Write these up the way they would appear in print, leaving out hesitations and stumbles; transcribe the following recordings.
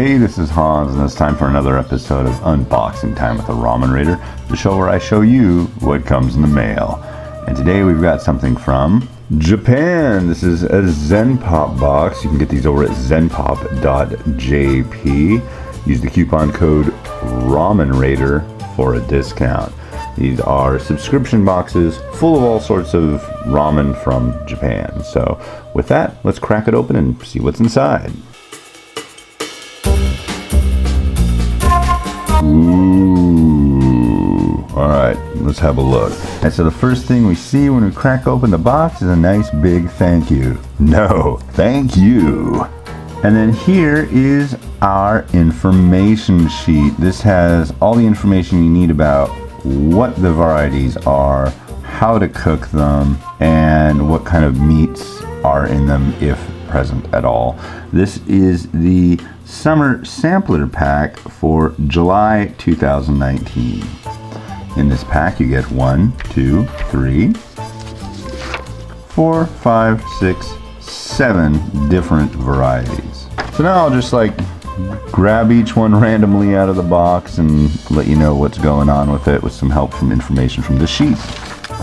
Hey, this is Hans, and it's time for another episode of Unboxing Time with the Ramen Raider, the show where I show you what comes in the mail. And today we've got something from Japan. This is a Zenpop box. You can get these over at zenpop.jp. Use the coupon code Ramen Raider for a discount. These are subscription boxes full of all sorts of ramen from Japan. So with that, let's crack it open and see what's inside. Ooh. Alright, let's have a look. And so the first thing we see when we crack open the box is a nice big thank you. No, thank you. And then here is our information sheet. This has all the information you need about what the varieties are, how to cook them, and what kind of meats are in them if present at all. This is the summer sampler pack for July 2019. In this pack you get 1, 2, 3, 4, 5, 6, 7 different varieties. So now I'll just grab each one randomly out of the box and let you know what's going on with it with some help from information from the sheet.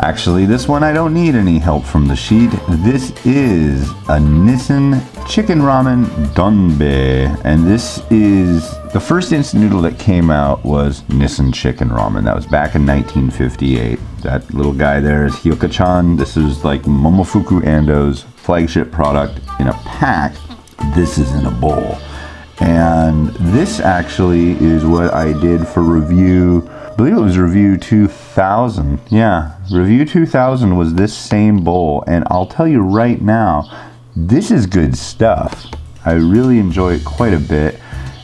Actually, this one I don't need any help from the sheet. This is a Nissin Chicken Ramen Donbe, and this is the first instant noodle that came out was Nissin Chicken Ramen. That was back in 1958. That little guy there is Hyoka-chan. This is like Momofuku Ando's flagship product in a pack. This is in a bowl. And this actually is what I did for review. I believe it was review 2000. Yeah, review 2000 was this same bowl. And I'll tell you right now, this is good stuff. I really enjoy it quite a bit.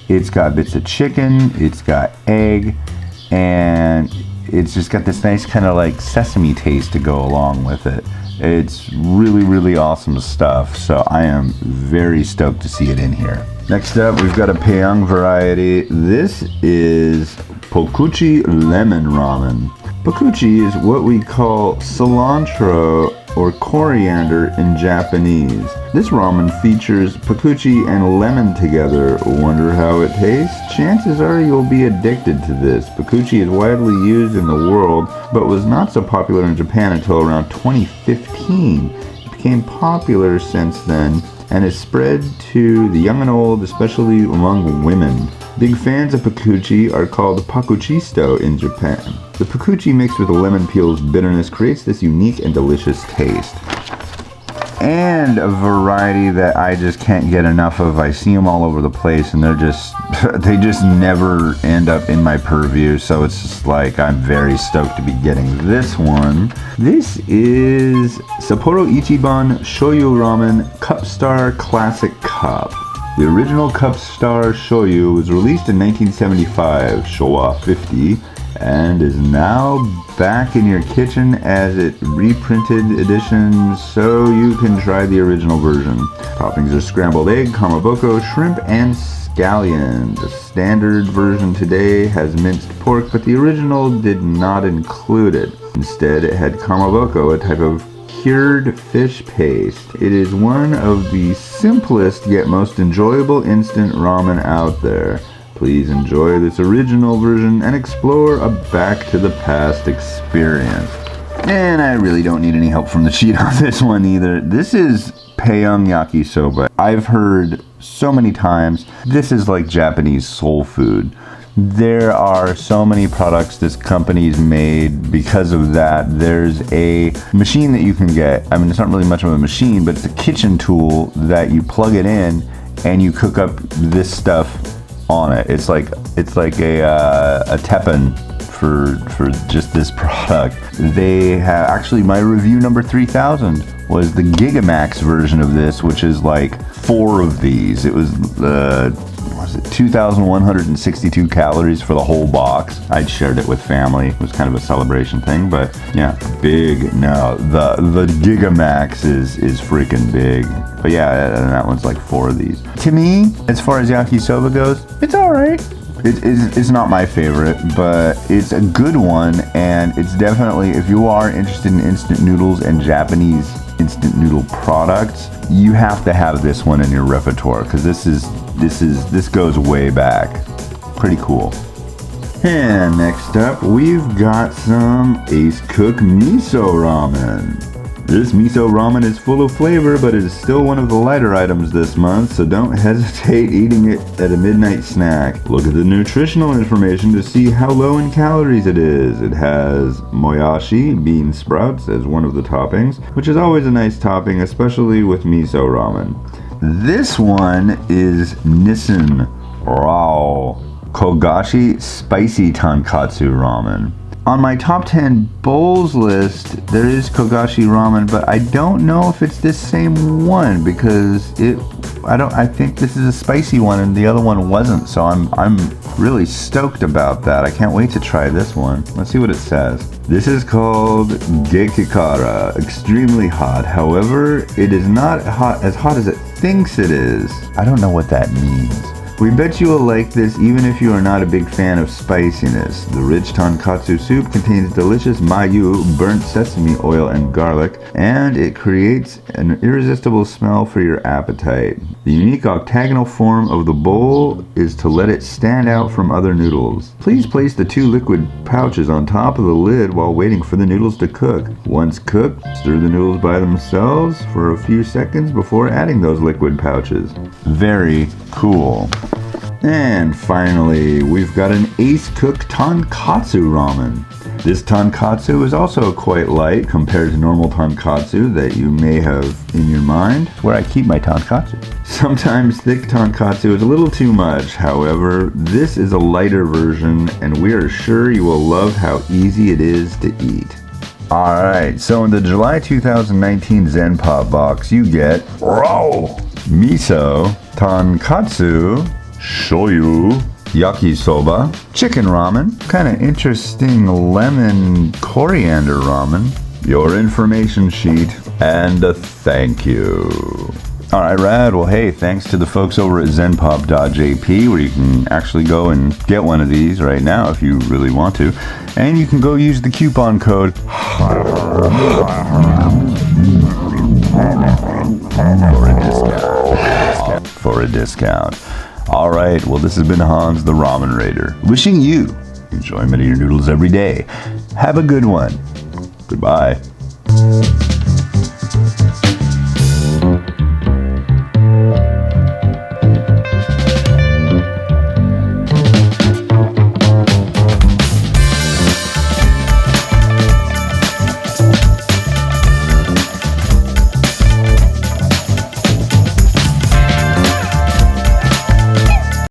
It's got bits of chicken, it's got egg, and it's just got this nice kind of like sesame taste to go along with it. It's really, really awesome stuff. So I am very stoked to see it in here. Next up, we've got a Pyong variety. This is Coochie lemon ramen. Coochie is what we call cilantro or coriander in Japanese. This ramen features Coochie and lemon together. Wonder how it tastes? Chances are you'll be addicted to this. Coochie is widely used in the world, but was not so popular in Japan until around 2015. It became popular since then and is spread to the young and old, especially among women. Big fans of Coochie are called pakuchisto in Japan. The Coochie mixed with the lemon peel's bitterness creates this unique and delicious taste. And a variety that I just can't get enough of. I see them all over the place and they just never end up in my purview. So it's just like I'm very stoked to be getting this one. This is Sapporo Ichiban Shoyu Ramen Cup Star Classic Cup. The original Cup Star Shoyu was released in 1975, Showa 50, and is now back in your kitchen as a reprinted edition, so you can try the original version. Toppings are scrambled egg, kamaboko, shrimp, and scallion. The standard version today has minced pork, but the original did not include it. Instead, it had kamaboko, a type of cured fish paste. It is one of the simplest yet most enjoyable instant ramen out there. Please enjoy this original version and explore a back to the past experience. And I really don't need any help from the sheet on this one either. This is Pyong Yakisoba. I've heard so many times this is like Japanese soul food. There are so many products this company's made because of that. There's a machine that you can get. I mean, it's not really much of a machine, but it's a kitchen tool that you plug it in and you cook up this stuff on it. It's like a teppen for just this product. They have actually, my review number 3000 was the Gigamax version of this, which is like 4 of these. It was 2,162 calories for the whole box. I'd shared it with family. It was kind of a celebration thing, but yeah, big. No, the Gigamax is freaking big. But yeah, and that one's like 4 of these. To me, as far as yakisoba goes, it's all right. It's not my favorite, but it's a good one, and it's definitely, if you are interested in instant noodles and Japanese instant noodle products, you have to have this one in your repertoire, because this is This goes way back. Pretty cool. And next up, we've got some Ace Cook Miso Ramen. This miso ramen is full of flavor, but it is still one of the lighter items this month, so don't hesitate eating it at a midnight snack. Look at the nutritional information to see how low in calories it is. It has moyashi, bean sprouts, as one of the toppings, which is always a nice topping, especially with miso ramen. This one is Nissen Rao Kogashi Spicy Tonkotsu Ramen. On my top 10 bowls list, there is Kogashi ramen, but I don't know if it's this same one because I think this is a spicy one and the other one wasn't, so I'm really stoked about that. I can't wait to try this one. Let's see what it says. This is called Gekikara, extremely hot. However, it is not as hot as it thinks it is. I don't know what that means. We bet you will like this even if you are not a big fan of spiciness. The rich tonkotsu soup contains delicious mayu, burnt sesame oil, and garlic, and it creates an irresistible smell for your appetite. The unique octagonal form of the bowl is to let it stand out from other noodles. Please place the 2 liquid pouches on top of the lid while waiting for the noodles to cook. Once cooked, stir the noodles by themselves for a few seconds before adding those liquid pouches. Very cool. And finally, we've got an Ace Cook Tonkotsu Ramen. This tonkotsu is also quite light compared to normal tonkotsu that you may have in your mind. It's where I keep my tonkotsu. Sometimes thick tonkotsu is a little too much. However, this is a lighter version, and we are sure you will love how easy it is to eat. Alright, so in the July 2019 Zenpop box, you get raw miso, tonkotsu, shoyu, yakisoba, chicken ramen, kind of interesting lemon coriander ramen, your information sheet, and a thank you. Alright, rad. Well, hey, thanks to the folks over at zenpop.jp, where you can actually go and get one of these right now if you really want to. And you can go use the coupon code for a discount. Alright, well, this has been Hans the Ramen Raider, wishing you enjoyment of your noodles every day. Have a good one. Goodbye.